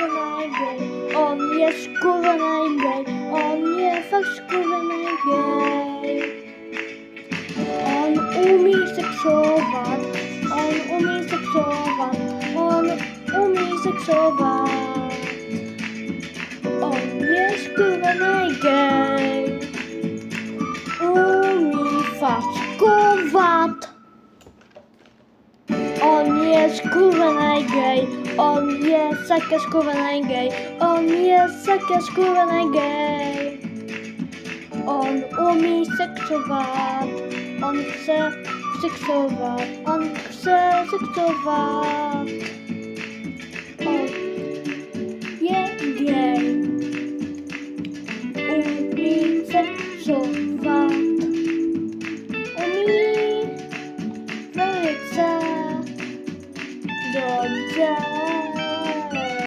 skurvený gay, on je skurvený gay, on je fakt skurvený gay. On umí sexovat, on umí sexovat, on umí sexovat. On je skurvený gay, umí fackovat. On je skurvený gay, on je sakra skurvený gay, on je sakra skurvený gay. On umí sexovat, on chce sexovat, on chce sexovat. On